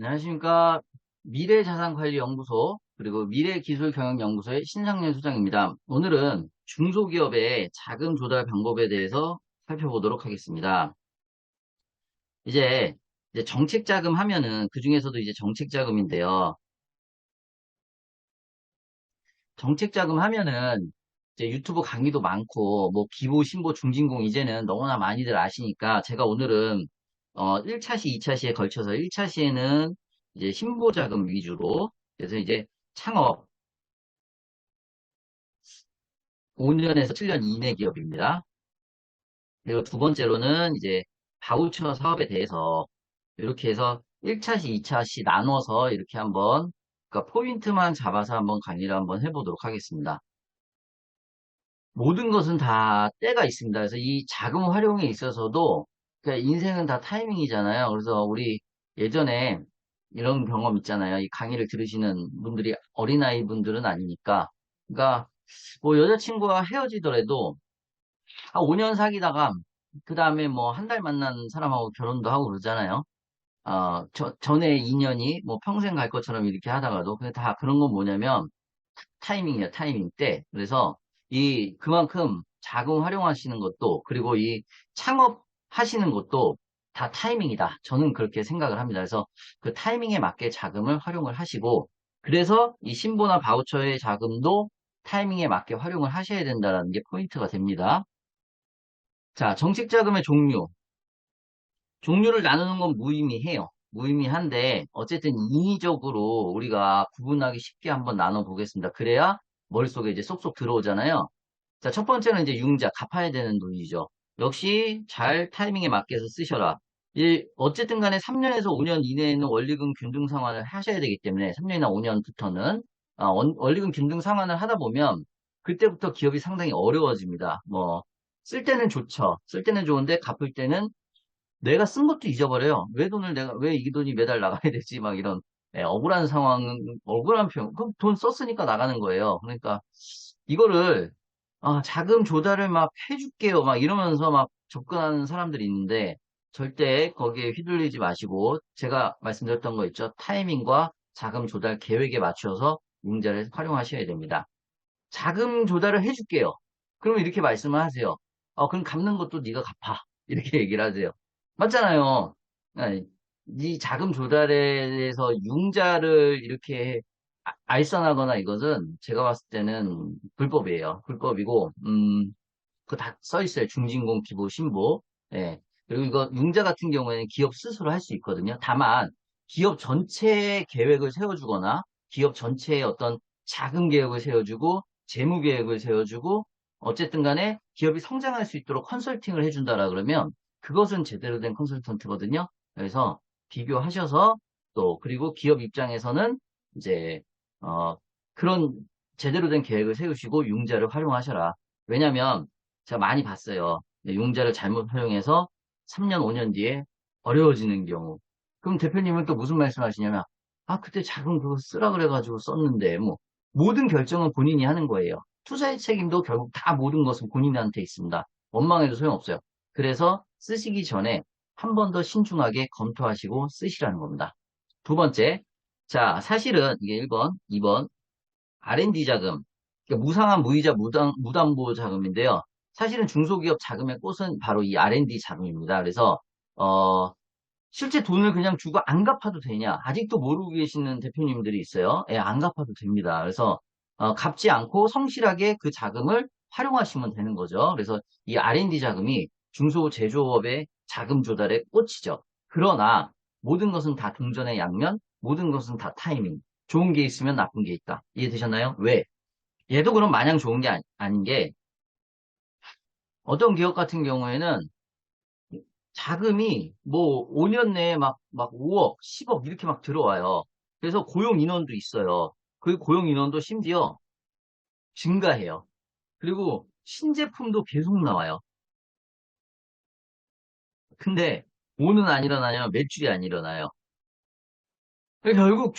안녕하십니까. 미래자산관리연구소 그리고 미래기술경영연구소의 신상년 소장입니다. 오늘은 중소기업의 자금 조달 방법에 대해서 살펴보도록 하겠습니다. 이제, 정책자금 하면은 그 중에서도 이제 정책자금인데요. 정책자금 하면은 이제 유튜브 강의도 많고 뭐 기부, 신고, 중진공 이제는 너무나 많이들 아시니까 제가 오늘은 1차 시, 2차 시에 걸쳐서 1차 시에는 이제 신보자금 위주로 그래서 이제 창업 5년에서 7년 이내 기업입니다. 그리고 두 번째로는 이제 바우처 사업에 대해서 이렇게 해서 1차 시, 2차 시 나눠서 이렇게 한번 그러니까 포인트만 잡아서 한번 강의를 한번 해보도록 하겠습니다. 모든 것은 다 때가 있습니다. 그래서 이 자금 활용에 있어서도 그러니까 인생은 다 타이밍이잖아요. 그래서 우리 예전에 이런 경험 있잖아요. 이 강의를 들으시는 분들이 어린아이 분들은 아니니까. 그러니까 뭐 여자친구와 헤어지더라도 5년 사귀다가 그 다음에 뭐 한 달 만난 사람하고 결혼도 하고 그러잖아요. 전에 인연이 뭐 평생 갈 것처럼 이렇게 하다가도 근데 다 그런 건 뭐냐면 타이밍이야, 타이밍 때. 그래서 그만큼 자금 활용하시는 것도, 그리고 이 창업하시는 것도 다 타이밍이다. 저는 그렇게 생각을 합니다. 그래서 그 타이밍에 맞게 자금을 활용을 하시고, 그래서 이 신보나 바우처의 자금도 타이밍에 맞게 활용을 하셔야 된다는 게 포인트가 됩니다. 자, 정책 자금의 종류. 종류를 나누는 건 무의미해요. 무의미한데 어쨌든 인위적으로 우리가 구분하기 쉽게 한번 나눠보겠습니다. 그래야 머릿속에 이제 쏙쏙 들어오잖아요. 자, 첫 번째는 이제 융자, 갚아야 되는 돈이죠. 역시 잘 타이밍에 맞게 해서 쓰셔라. 어쨌든 간에 3년에서 5년 이내에는 원리금 균등 상환을 하셔야 되기 때문에 3년이나 5년부터는 원리금 균등 상환을 하다 보면 그때부터 기업이 상당히 어려워집니다. 뭐 쓸 때는 좋죠. 쓸 때는 좋은데 갚을 때는 내가 쓴 것도 잊어버려요. 왜 이 돈이 매달 나가야 되지? 막 이런, 억울한 상황, 억울한 그럼 돈 썼으니까 나가는 거예요. 그러니까, 이거를, 자금 조달을 막 해줄게요. 막 이러면서 막 접근하는 사람들이 있는데, 절대 거기에 휘둘리지 마시고, 제가 말씀드렸던 거 있죠. 타이밍과 자금 조달 계획에 맞춰서 융자를 활용하셔야 됩니다. 자금 조달을 해줄게요. 그러면 이렇게 말씀을 하세요. 그럼 갚는 것도 네가 갚아. 이렇게 얘기를 하세요. 맞잖아요. 아니, 이 자금 조달에 대해서 융자를 이렇게 알선하거나 이것은 제가 봤을 때는 불법이에요. 불법이고, 그거 다 써 있어요. 중진공, 기부, 신보. 예. 그리고 이거 융자 같은 경우에는 기업 스스로 할 수 있거든요. 다만 기업 전체 계획을 세워주거나 기업 전체의 어떤 자금 계획을 세워주고 재무 계획을 세워주고 어쨌든 간에 기업이 성장할 수 있도록 컨설팅을 해준다라 그러면 그것은 제대로 된 컨설턴트거든요. 그래서 비교하셔서 또 그리고 기업 입장에서는 이제 그런 제대로 된 계획을 세우시고 융자를 활용하셔라. 왜냐하면 제가 많이 봤어요. 융자를 잘못 활용해서 3년, 5년 뒤에 어려워지는 경우. 그럼 대표님은 또 무슨 말씀 하시냐면, 그때 자금 그거 쓰라 그래가지고 썼는데, 뭐, 모든 결정은 본인이 하는 거예요. 투자의 책임도 결국 다 모든 것은 본인한테 있습니다. 원망해도 소용없어요. 그래서 쓰시기 전에 한 번 더 신중하게 검토하시고 쓰시라는 겁니다. 두 번째, 자, 사실은 이게 1번, 2번, R&D 자금, 그러니까 무상한 무이자 무담보 자금인데요. 사실은 중소기업 자금의 꽃은 바로 이 R&D 자금입니다. 그래서 어, 실제 돈을 그냥 주고 안 갚아도 되냐? 아직도 모르고 계시는 대표님들이 있어요. 예, 안 갚아도 됩니다. 그래서 갚지 않고 성실하게 그 자금을 활용하시면 되는 거죠. 그래서 이 R&D 자금이 중소제조업의 자금 조달의 꽃이죠. 그러나 모든 것은 다 동전의 양면, 모든 것은 다 타이밍. 좋은 게 있으면 나쁜 게 있다. 이해되셨나요? 왜? 얘도 그럼 마냥 좋은 게 아닌 게 어떤 기업 같은 경우에는 자금이 뭐 5년 내에 막 5억, 10억 이렇게 막 들어와요. 그래서 고용 인원도 있어요. 그 고용 인원도 심지어 증가해요. 그리고 신제품도 계속 나와요. 근데 뭐는 안 일어나냐면 매출이 안 일어나요. 그러니까 결국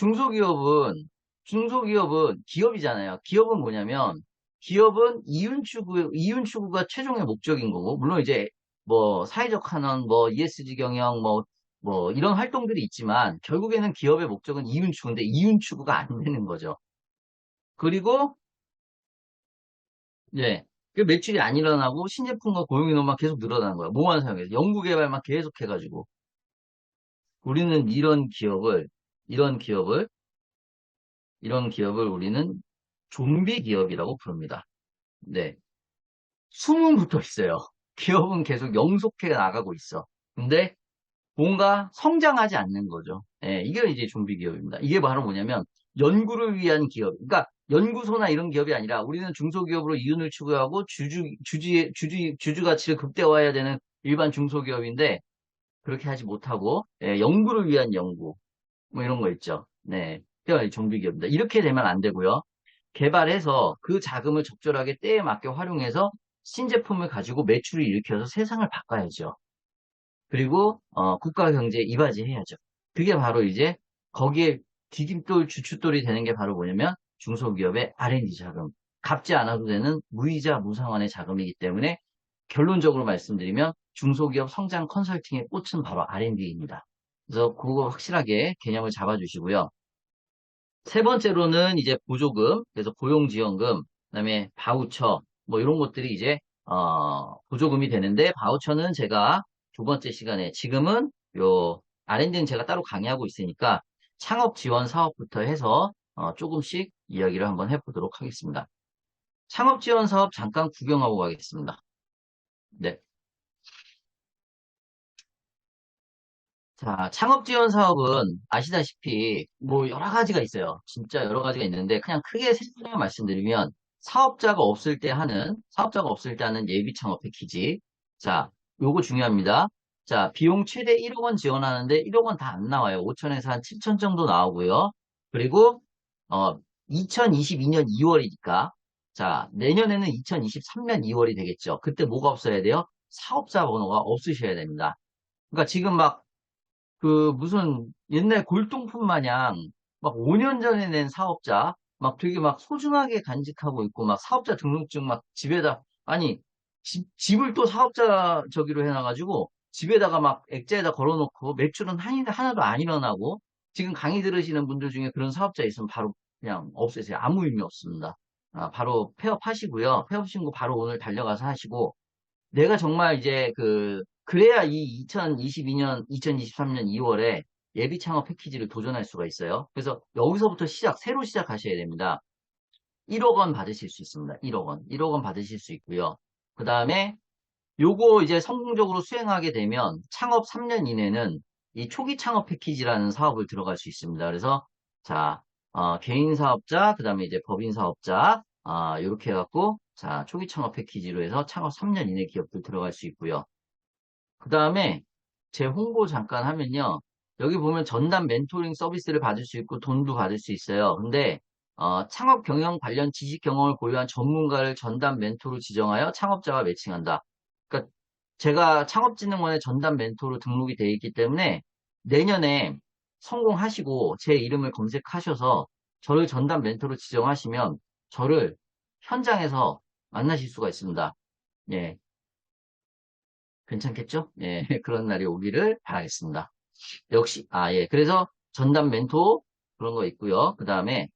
중소기업은 기업이잖아요. 기업은 뭐냐면 기업은 이윤 추구가 최종의 목적인 거고 물론 이제 뭐 사회적 환원, 뭐 ESG 경영, 뭐 뭐 이런 활동들이 있지만 결국에는 기업의 목적은 이윤 추구인데 이윤 추구가 안 되는 거죠. 그리고 예, 그 매출이 안 일어나고 신제품과 고용인원만 계속 늘어나는 거야. 뭐만 사용해서 연구개발만 계속 해가지고 우리는 이런 기업을 이런 기업을 우리는 좀비 기업이라고 부릅니다. 네, 숨은 붙어 있어요. 기업은 계속 영속해 나가고 있어. 근데 뭔가 성장하지 않는 거죠. 예, 이게 이제 좀비 기업입니다. 이게 바로 뭐냐면 연구를 위한 기업. 그러니까 연구소나 이런 기업이 아니라 우리는 중소기업으로 이윤을 추구하고 주주 가치를 극대화해야 되는 일반 중소기업인데 그렇게 하지 못하고 예, 연구를 위한 연구 뭐 이런 거 있죠. 네, 그게 좀비 기업입니다. 이렇게 되면 안 되고요. 개발해서 그 자금을 적절하게 때에 맞게 활용해서 신제품을 가지고 매출을 일으켜서 세상을 바꿔야죠. 그리고 국가 경제에 이바지해야죠. 그게 바로 이제 거기에 디딤돌 주춧돌이 되는 게 바로 뭐냐면 중소기업의 R&D 자금. 갚지 않아도 되는 무이자 무상환의 자금이기 때문에 결론적으로 말씀드리면 중소기업 성장 컨설팅의 꽃은 바로 R&D입니다. 그래서 그거 확실하게 개념을 잡아주시고요. 세 번째로는 이제 보조금, 그래서 고용지원금, 그다음에 바우처, 뭐 이런 것들이 이제 보조금이 되는데 바우처는 제가 두 번째 시간에 지금은 요 R&D는 제가 따로 강의하고 있으니까 창업 지원 사업부터 해서 조금씩 이야기를 한번 해보도록 하겠습니다. 창업 지원 사업 잠깐 구경하고 가겠습니다. 네. 자, 창업 지원 사업은 아시다시피 뭐 여러 가지가 있어요. 진짜 여러 가지가 있는데 그냥 크게 세 가지만 말씀드리면 사업자가 없을 때 하는 예비 창업 패키지. 자, 요거 중요합니다. 자, 비용 최대 1억 원 지원하는데 1억 원 다 안 나와요. 5천에서 한 7천 정도 나오고요. 그리고 2022년 2월이니까 자, 내년에는 2023년 2월이 되겠죠. 그때 뭐가 없어야 돼요? 사업자 번호가 없으셔야 됩니다. 그러니까 지금 막 무슨 옛날 골동품 마냥 막 5년 전에 낸 사업자 막 되게 막 소중하게 간직하고 있고 막 사업자 등록증 막 집에다 아니 집을 또 사업자 저기로 해놔가지고 집에다가 막 액자에다 걸어놓고 매출은 하나도 안 일어나고 지금 강의 들으시는 분들 중에 그런 사업자 있으면 바로 그냥 없애세요. 아무 의미 없습니다. 바로 폐업하시고요. 폐업 신고 바로 오늘 달려가서 하시고 내가 정말 이제 그래야 이 2022년, 2023년 2월에 예비 창업 패키지를 도전할 수가 있어요. 그래서 여기서부터 새로 시작하셔야 됩니다. 1억 원 받으실 수 있습니다. 1억 원. 1억 원 받으실 수 있고요. 그 다음에 요거 이제 성공적으로 수행하게 되면 창업 3년 이내는 이 초기 창업 패키지라는 사업을 들어갈 수 있습니다. 그래서 자, 개인 사업자, 그 다음에 이제 법인 사업자, 이렇게 해갖고 자, 초기 창업 패키지로 해서 창업 3년 이내 기업들 들어갈 수 있고요. 그 다음에 제 홍보 잠깐 하면요. 여기 보면 전담 멘토링 서비스를 받을 수 있고 돈도 받을 수 있어요. 근데 창업 경영 관련 지식 경험을 보유한 전문가를 전담 멘토로 지정하여 창업자와 매칭한다. 그러니까 제가 창업진흥원에 전담 멘토로 등록이 되어 있기 때문에 내년에 성공하시고 제 이름을 검색하셔서 저를 전담 멘토로 지정하시면 저를 현장에서 만나실 수가 있습니다. 예, 괜찮겠죠? 예, 그런 날이 오기를 바라겠습니다. 역시, 예. 그래서 전담 멘토 그런 거 있고요. 그 다음에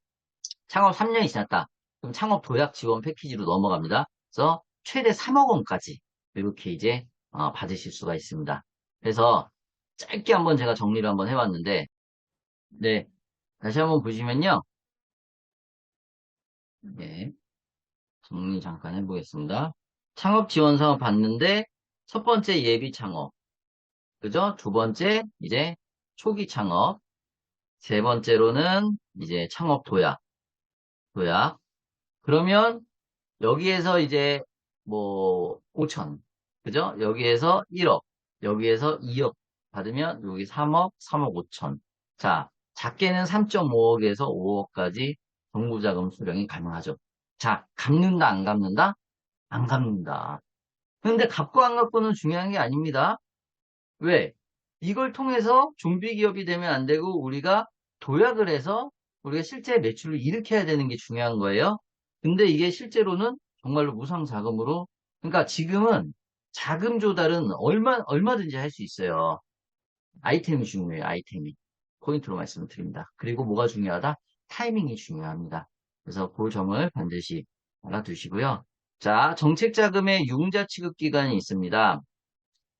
창업 3년이 지났다. 그럼 창업 도약 지원 패키지로 넘어갑니다. 그래서 최대 3억 원까지 이렇게 이제 받으실 수가 있습니다. 그래서 짧게 한번 제가 정리를 한번 해봤는데, 네. 다시 한번 보시면요. 네. 정리 잠깐 해보겠습니다. 창업 지원 사업 받는데, 첫 번째 예비 창업. 그죠? 두 번째, 이제 초기 창업. 세 번째로는 이제 창업 도약. 그러면 여기에서 이제 뭐 5천, 그죠? 여기에서 1억, 여기에서 2억 받으면 여기 3억, 3억 5천. 자, 작게는 3.5억에서 5억까지 정부자금 수령이 가능하죠. 자, 갚는다, 안 갚는다? 안 갚는다. 근데 갚고 안 갚고는 중요한 게 아닙니다. 왜? 이걸 통해서 좀비 기업이 되면 안 되고 우리가 도약을 해서 우리가 실제 매출을 일으켜야 되는 게 중요한 거예요. 근데 이게 실제로는 정말로 무상 자금으로 그러니까 지금은 자금 조달은 얼마든지 할 수 있어요. 아이템이 중요해요, 아이템이. 포인트로 말씀을 드립니다. 그리고 뭐가 중요하다? 타이밍이 중요합니다. 그래서 그 점을 반드시 알아두시고요. 자, 정책자금의 융자 취급 기간이 있습니다.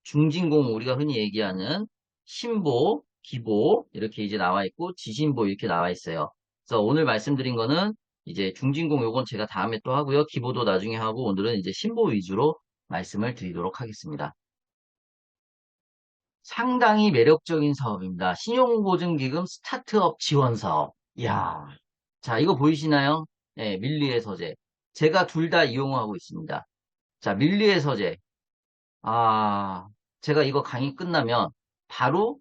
중진공 우리가 흔히 얘기하는 신보, 기보 이렇게 이제 나와 있고 지신보 이렇게 나와 있어요. 그래서 오늘 말씀드린 거는 이제 중진공 요건 제가 다음에 또 하고요. 기보도 나중에 하고 오늘은 이제 신보 위주로 말씀을 드리도록 하겠습니다. 상당히 매력적인 사업입니다. 신용보증기금 스타트업 지원 사업. 이야. 자, 이거 보이시나요? 네, 밀리의 서재. 제가 둘 다 이용하고 있습니다. 자, 밀리의 서재. 아, 제가 이거 강의 끝나면 바로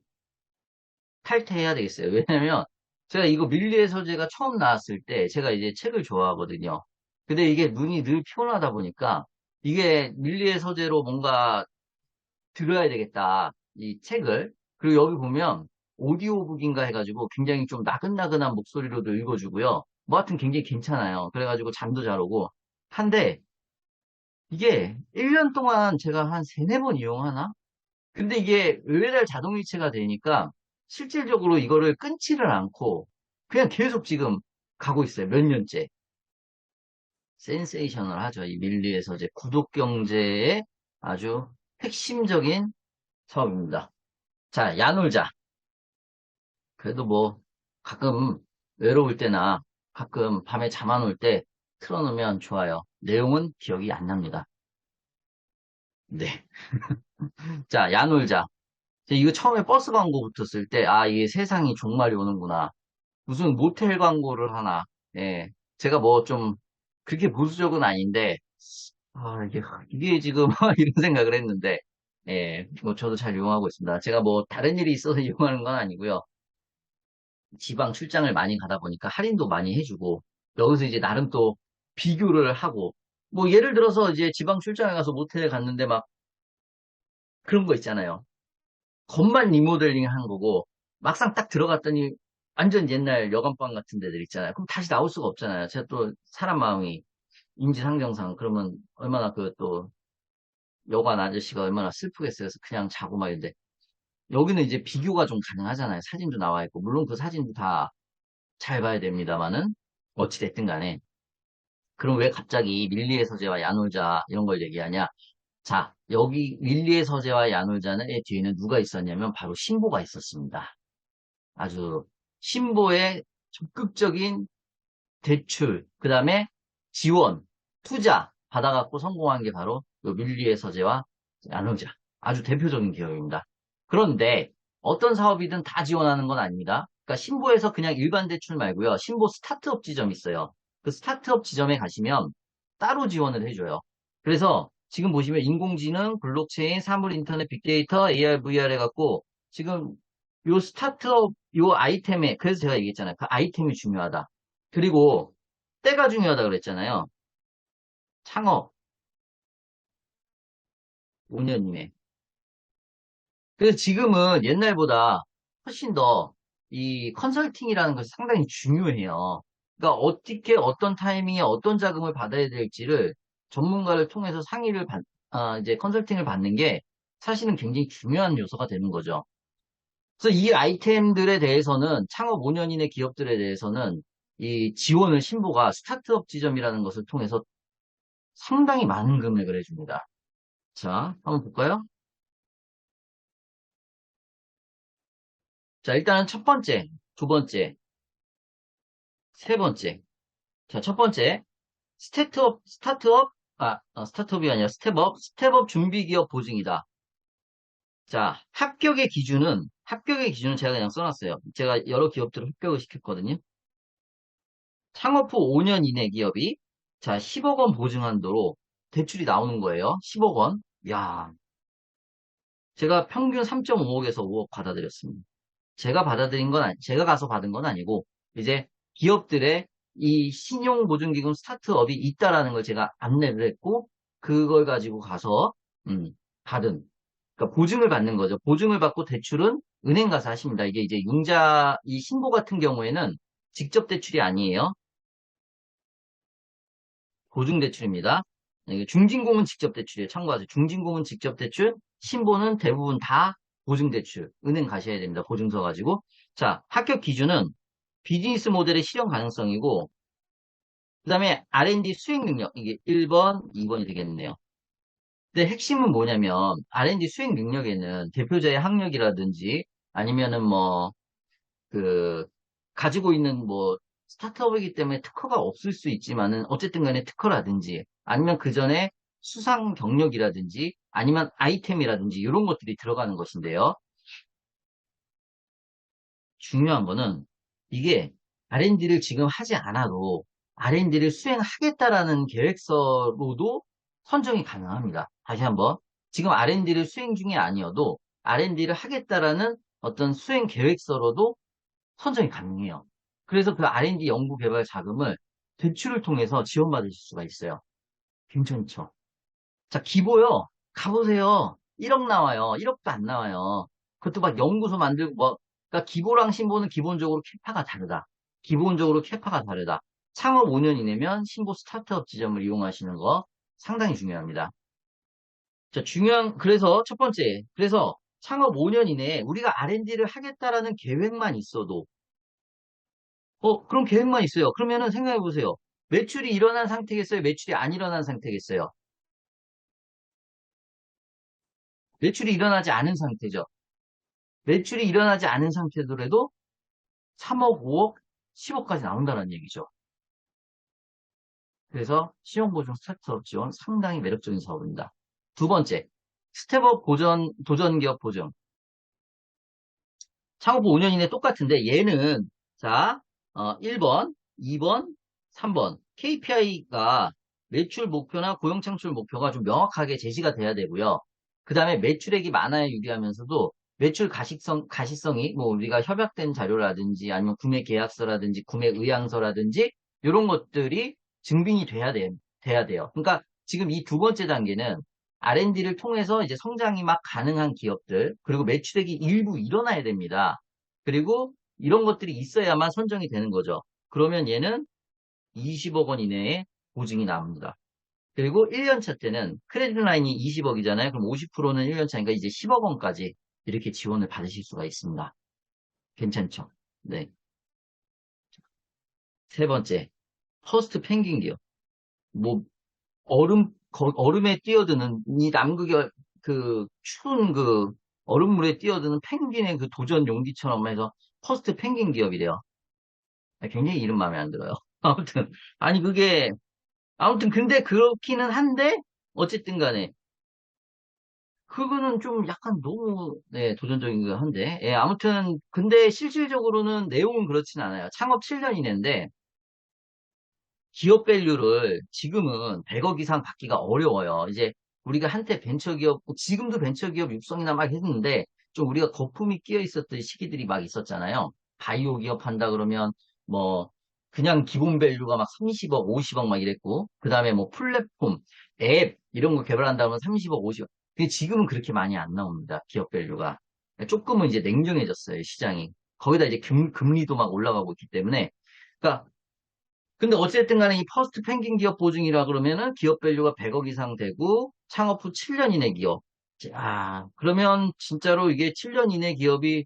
탈퇴해야 되겠어요. 왜냐면 제가 이거 밀리의 서재가 처음 나왔을 때 제가 이제 책을 좋아하거든요. 근데 이게 눈이 늘 피곤하다 보니까 이게 밀리의 서재로 뭔가 들어야 되겠다. 이 책을. 그리고 여기 보면 오디오북인가 해가지고 굉장히 좀 나긋나긋한 목소리로도 읽어주고요. 뭐 하여튼 굉장히 괜찮아요. 그래가지고 잠도 잘 오고. 한데 이게 1년 동안 제가 한 3, 4번 이용하나? 근데 이게 의뢰달 자동이체가 되니까 실질적으로 이거를 끊지를 않고 그냥 계속 지금 가고 있어요. 몇 년째. 센세이셔널 하죠. 이 밀리에서 이제 구독 경제의 아주 핵심적인 사업입니다. 자, 야놀자. 그래도 뭐 가끔 외로울 때나 가끔 밤에 잠 안 올 때 틀어놓으면 좋아요. 내용은 기억이 안 납니다. 네. 자, 야놀자. 이거 처음에 버스 광고 붙었을 때, 아, 이게 세상이 종말이 오는구나. 무슨 모텔 광고를 하나. 예. 제가 뭐 좀, 그렇게 보수적은 아닌데, 아, 이게 지금, 이런 생각을 했는데, 예. 뭐 저도 잘 이용하고 있습니다. 제가 뭐 다른 일이 있어서 이용하는 건 아니고요. 지방 출장을 많이 가다 보니까 할인도 많이 해주고, 여기서 이제 나름 또 비교를 하고, 뭐 예를 들어서 이제 지방 출장에 가서 모텔에 갔는데 막 그런 거 있잖아요. 겉만 리모델링 한 거고 막상 딱 들어갔더니 완전 옛날 여관방 같은 데들 있잖아요. 그럼 다시 나올 수가 없잖아요. 제가 또 사람 마음이 인지상정상 그러면 얼마나 그 또 여관 아저씨가 얼마나 슬프겠어요. 그래서 그냥 자고 막 이런데 여기는 이제 비교가 좀 가능하잖아요. 사진도 나와 있고 물론 그 사진도 다 잘 봐야 됩니다만은 어찌 됐든 간에 그럼 왜 갑자기 밀리의 서재와 야놀자 이런 걸 얘기하냐? 자, 여기 밀리의 서재와 야놀자는 뒤에는 누가 있었냐면 바로 신보가 있었습니다. 아주 신보의 적극적인 대출, 그 다음에 지원, 투자 받아갖고 성공한 게 바로 요 밀리의 서재와 나누자. 아주 대표적인 기업입니다. 그런데 어떤 사업이든 다 지원하는 건 아닙니다. 그러니까 신보에서 그냥 일반 대출 말고요. 신보 스타트업 지점이 있어요. 그 스타트업 지점에 가시면 따로 지원을 해줘요. 그래서 지금 보시면 인공지능, 블록체인, 사물 인터넷, 빅데이터, AR, VR 해갖고 지금 요 스타트업 요 아이템에 그래서 제가 얘기했잖아요. 그 아이템이 중요하다. 그리고 때가 중요하다 그랬잖아요. 창업 5년 이내. 그래서 지금은 옛날보다 훨씬 더 이 컨설팅이라는 것이 상당히 중요해요. 그러니까 어떻게 어떤 타이밍에 어떤 자금을 받아야 될지를 전문가를 통해서 이제 컨설팅을 받는 게 사실은 굉장히 중요한 요소가 되는 거죠. 그래서 이 아이템들에 대해서는 창업 5년 이내 기업들에 대해서는 이 지원을 신보가 스타트업 지점이라는 것을 통해서 상당히 많은 금액을 해줍니다. 자, 한번 볼까요? 자, 일단은 첫 번째, 두 번째, 세 번째. 자, 첫 번째, 스타트업이 아니라 스텝업 준비기업 보증이다. 자, 합격의 기준은 제가 그냥 써놨어요. 제가 여러 기업들을 합격을 시켰거든요. 창업 후 5년 이내 기업이, 자, 10억 원 보증 한도로 대출이 나오는 거예요. 10억 원. 야, 제가 평균 3.5억에서 5억 받아들였습니다. 제가 가서 받은 건 아니고, 이제 기업들의 이 신용보증기금 스타트업이 있다라는 걸 제가 안내를 했고, 그걸 가지고 가서, 음, 받은, 그러니까 보증을 받는 거죠. 보증을 받고 대출은 은행 가서 하십니다. 이게 이제 이 신보 같은 경우에는 직접 대출이 아니에요. 보증 대출입니다. 이게 중진공은 직접 대출이에요. 참고하세요. 중진공은 직접 대출, 신보는 대부분 다 보증대출, 은행 가셔야 됩니다. 보증서 가지고. 자, 합격 기준은 비즈니스 모델의 실현 가능성이고, 그 다음에 R&D 수행 능력, 이게 1번, 2번이 되겠네요. 근데 핵심은 뭐냐면, R&D 수행 능력에는 대표자의 학력이라든지, 아니면은 뭐, 그, 가지고 있는 뭐, 스타트업이기 때문에 특허가 없을 수 있지만은, 어쨌든 간에 특허라든지, 아니면 그 전에 수상 경력이라든지, 아니면 아이템이라든지, 이런 것들이 들어가는 것인데요. 중요한 거는, 이게 R&D를 지금 하지 않아도, R&D를 수행하겠다라는 계획서로도 선정이 가능합니다. 다시 한번, 지금 R&D를 수행 중이 아니어도, R&D를 하겠다라는 어떤 수행 계획서로도 선정이 가능해요. 그래서 그 R&D 연구 개발 자금을 대출을 통해서 지원받으실 수가 있어요. 괜찮죠? 자, 기보요. 가보세요. 1억 나와요. 1억도 안 나와요. 그것도 막 연구소 만들고 뭐, 그러니까 기보랑 신보는 기본적으로 캐파가 다르다. 기본적으로 캐파가 다르다. 창업 5년 이내면 신보 스타트업 지점을 이용하시는 거 상당히 중요합니다. 자, 그래서 첫 번째, 그래서 창업 5년 이내에 우리가 R&D를 하겠다라는 계획만 있어도 그럼 계획만 있어요. 그러면은 생각해 보세요. 매출이 일어난 상태겠어요? 매출이 안 일어난 상태겠어요? 매출이 일어나지 않은 상태죠. 매출이 일어나지 않은 상태더라도 3억, 5억, 10억까지 나온다는 얘기죠. 그래서 신용보증 스타트업 지원 상당히 매력적인 사업입니다. 두 번째, 스텝업 도전 기업 보증. 창업부 5년 이내 똑같은데 얘는 자 1번, 2번, 3번 KPI가 매출 목표나 고용 창출 목표가 좀 명확하게 제시가 돼야 되고요. 그 다음에 매출액이 많아야 유리하면서도 매출 가시성이 뭐 우리가 협약된 자료라든지 아니면 구매 계약서라든지 구매 의향서라든지 이런 것들이 증빙이 돼야 돼요. 그러니까 지금 이 두 번째 단계는 R&D를 통해서 이제 성장이 막 가능한 기업들, 그리고 매출액이 일부 일어나야 됩니다. 그리고 이런 것들이 있어야만 선정이 되는 거죠. 그러면 얘는 20억 원 이내에 보증이 나옵니다. 그리고 1년차 때는 크레딧 라인이 20억이잖아요. 그럼 50%는 1년차니까 이제 10억 원까지 이렇게 지원을 받으실 수가 있습니다. 괜찮죠? 네. 세 번째, 퍼스트 펭귄 기업. 뭐 얼음에 뛰어드는 이 남극의 그 추운 그 얼음물에 뛰어드는 펭귄의 그 도전 용기처럼 해서 퍼스트 펭귄 기업이래요. 굉장히 이름 마음에 안 들어요. 아무튼 아니 그게 아무튼 근데 그렇기는 한데 어쨌든 간에 그거는 좀 약간 너무 네, 도전적인 거 한데 예, 아무튼 근데 실질적으로는 내용은 그렇진 않아요. 창업 7년 이내인데 기업 밸류를 지금은 100억 이상 받기가 어려워요. 이제 우리가 한때 벤처기업, 지금도 벤처기업 육성이나 막 했는데 좀 우리가 거품이 끼어 있었던 시기들이 막 있었잖아요. 바이오 기업 한다 그러면 뭐 그냥 기본 밸류가 막 30억, 50억 막 이랬고 그 다음에 뭐 플랫폼, 앱 이런 거 개발한다 면 30억, 50억. 근데 지금은 그렇게 많이 안 나옵니다. 기업 밸류가. 조금은 이제 냉정해졌어요, 시장이. 거기다 이제 금리도 막 올라가고 있기 때문에 그러니까 근데 어쨌든 간에 이 퍼스트 펭귄 기업 보증이라 그러면은 기업 밸류가 100억 이상 되고 창업 후 7년 이내 기업. 그러면 진짜로 이게 7년 이내 기업이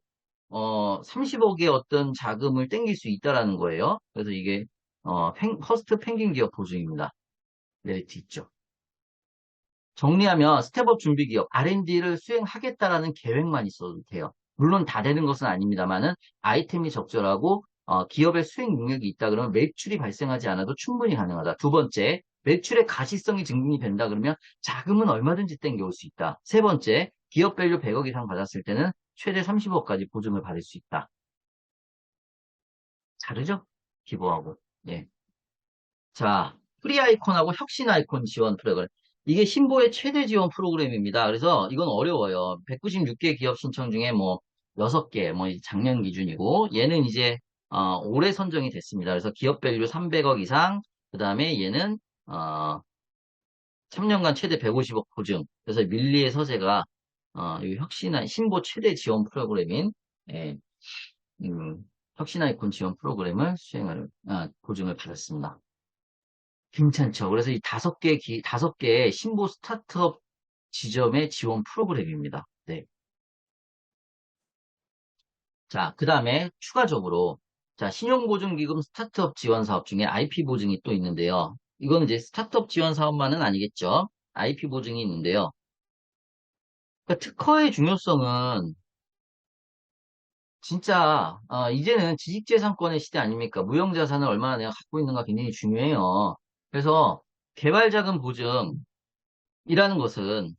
30억의 어떤 자금을 땡길 수 있다라는 거예요. 그래서 이게 퍼스트 펭귄 기업 보증입니다. 메리트 있죠. 정리하면 스텝업 준비 기업 R&D를 수행하겠다라는 계획만 있어도 돼요. 물론 다 되는 것은 아닙니다만은 아이템이 적절하고 기업의 수행 능력이 있다 그러면 매출이 발생하지 않아도 충분히 가능하다. 두 번째, 매출의 가시성이 증빙이 된다 그러면 자금은 얼마든지 땡겨올 수 있다. 세 번째, 기업 밸류 100억 이상 받았을 때는 최대 30억까지 보증을 받을 수 있다. 다르죠? 기부하고. 예. 자, 프리 아이콘하고 혁신 아이콘 지원 프로그램. 이게 신보의 최대 지원 프로그램입니다. 그래서 이건 어려워요. 196개 기업 신청 중에 뭐 6개, 뭐 작년 기준이고, 얘는 이제, 올해 선정이 됐습니다. 그래서 기업 밸류 300억 이상, 그 다음에 얘는, 3년간 최대 150억 보증. 그래서 밀리의 서재가, 이 신보 최대 지원 프로그램인, 예, 음, 혁신 아이콘 지원 프로그램을 보증을 받았습니다. 괜찮죠. 그래서 이 5개 신보 스타트업 지점의 지원 프로그램입니다. 네. 자, 그 다음에 추가적으로, 자, 신용보증기금 스타트업 지원 사업 중에 IP 보증이 또 있는데요. 이거는 이제 스타트업 지원 사업만은 아니겠죠. IP 보증이 있는데요. 그러니까 특허의 중요성은 진짜 이제는 지식재산권의 시대 아닙니까? 무형자산을 얼마나 내가 갖고 있는가 굉장히 중요해요. 그래서 개발자금 보증이라는 것은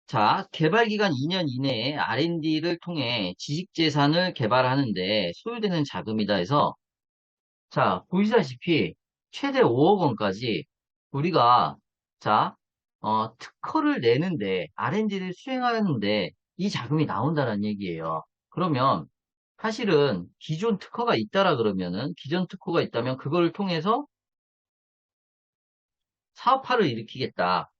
자, 개발 기간 2년 이내에 R&D를 통해 지식재산을 개발하는데 소요되는 자금이다 해서 자, 보시다시피 최대 5억 원까지 우리가 자, 특허를 내는데 R&D를 수행하는데 이 자금이 나온다는 얘기예요. 그러면 사실은 기존 특허가 있다라 그러면은 기존 특허가 있다면 그걸 통해서 사업화를 일으키겠다.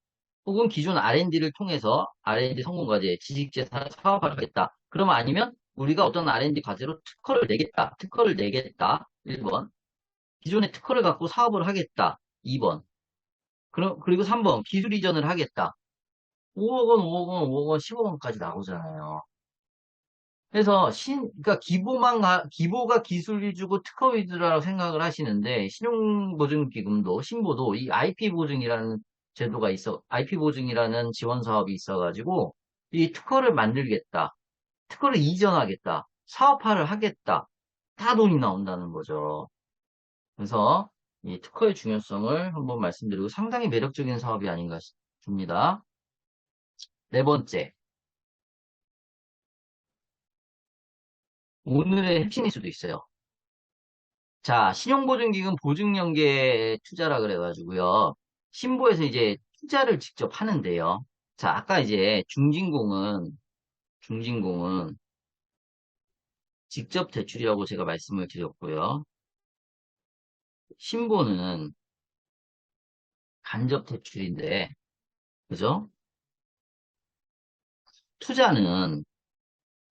혹은 기존 R&D를 통해서 R&D 성공 과제, 지식재산 사업화를 하겠다. 그러면 아니면 우리가 어떤 R&D 과제로 특허를 내겠다. 특허를 내겠다. 1번. 기존의 특허를 갖고 사업을 하겠다. 2번. 그리고 3번. 기술 이전을 하겠다. 5억 원, 5억 원, 5억 원, 10억 원까지 나오잖아요. 그래서 그러니까 기보가 기술 위주고 특허 위주라고 생각을 하시는데 신용보증기금도 신보도 이 IP 보증이라는 제도가 있어, IP 보증이라는 지원 사업이 있어가지고 이 특허를 만들겠다, 특허를 이전하겠다, 사업화를 하겠다, 다 돈이 나온다는 거죠. 그래서 이 특허의 중요성을 한번 말씀드리고 상당히 매력적인 사업이 아닌가 싶습니다. 네 번째, 오늘의 핵심일 수도 있어요. 자, 신용보증기금 보증연계 투자라 그래가지고요. 신보에서 이제 투자를 직접 하는데요. 자, 아까 이제 중진공은 직접 대출이라고 제가 말씀을 드렸고요. 신보는 간접 대출인데, 그죠? 투자는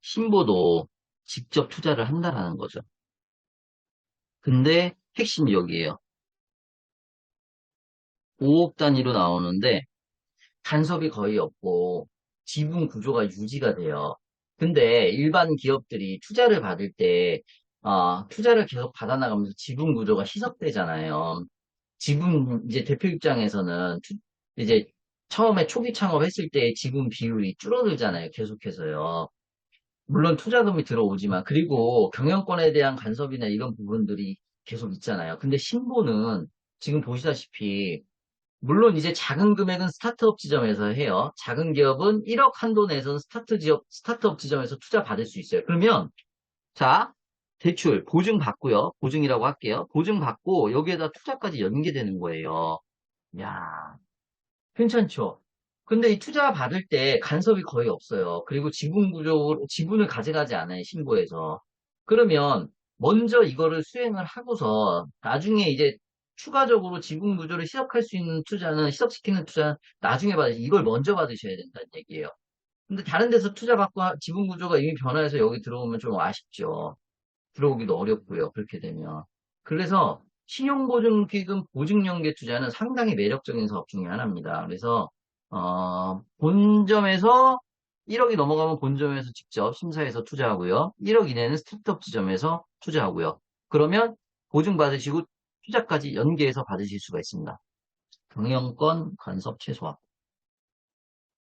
신보도 직접 투자를 한다라는 거죠. 근데 핵심이 여기에요. 5억 단위로 나오는데, 간섭이 거의 없고 지분 구조가 유지가 돼요. 근데 일반 기업들이 투자를 받을 때 투자를 계속 받아나가면서 지분 구조가 희석되잖아요. 이제 대표 입장에서는 이제 처음에 초기 창업했을 때 지분 비율이 줄어들잖아요. 계속해서요. 물론 투자금이 들어오지만 그리고 경영권에 대한 간섭이나 이런 부분들이 계속 있잖아요. 근데 신보는 지금 보시다시피 물론 이제 작은 금액은 스타트업 지점에서 해요. 작은 기업은 1억 한도 내에서는 스타트업 지점에서 투자 받을 수 있어요. 그러면, 자, 대출, 보증 받고요. 보증이라고 할게요. 보증 받고 여기에다 투자까지 연계되는 거예요. 야, 괜찮죠? 근데 이 투자 받을 때 간섭이 거의 없어요. 그리고 지분을 가져가지 않아요. 신고해서. 그러면 먼저 이거를 수행을 하고서 나중에 이제 추가적으로 지분 구조를 희석할 수 있는 희석시키는 투자는 나중에 이걸 먼저 받으셔야 된다는 얘기예요. 근데 다른 데서 투자 받고 지분 구조가 이미 변화해서 여기 들어오면 좀 아쉽죠. 들어오기도 어렵고요. 그렇게 되면. 그래서 신용보증기금 보증연계 투자는 상당히 매력적인 사업 중에 하나입니다. 그래서 본점에서 1억이 넘어가면 본점에서 직접 심사해서 투자하고요. 1억 이내는 스타트업 지점에서 투자하고요. 그러면 보증받으시고 투자까지 연계해서 받으실 수가 있습니다. 경영권 간섭 최소화.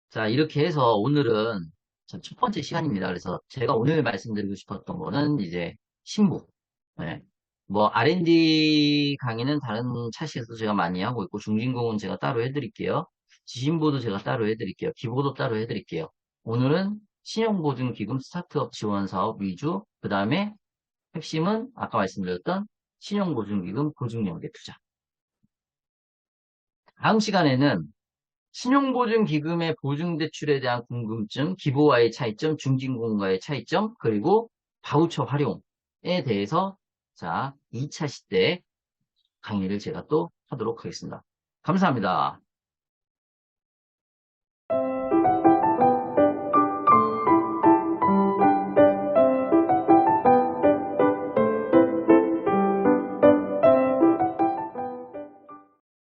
자, 이렇게 해서 오늘은 첫 번째 시간입니다. 그래서 제가 오늘 말씀드리고 싶었던 거는 이제 신부. 네. 뭐 R&D 강의는 다른 차시에서 제가 많이 하고 있고 중진공은 제가 따로 해드릴게요. 지신보도 제가 따로 해드릴게요. 기보도 따로 해드릴게요. 오늘은 신용보증기금 스타트업 지원 사업 위주. 그 다음에 핵심은 아까 말씀드렸던 신용보증기금 보증연계 투자. 다음 시간에는 신용보증기금의 보증대출에 대한 궁금증, 기보와의 차이점, 중진공과의 차이점, 그리고 바우처 활용에 대해서 자, 2차 시대 강의를 제가 또 하도록 하겠습니다. 감사합니다.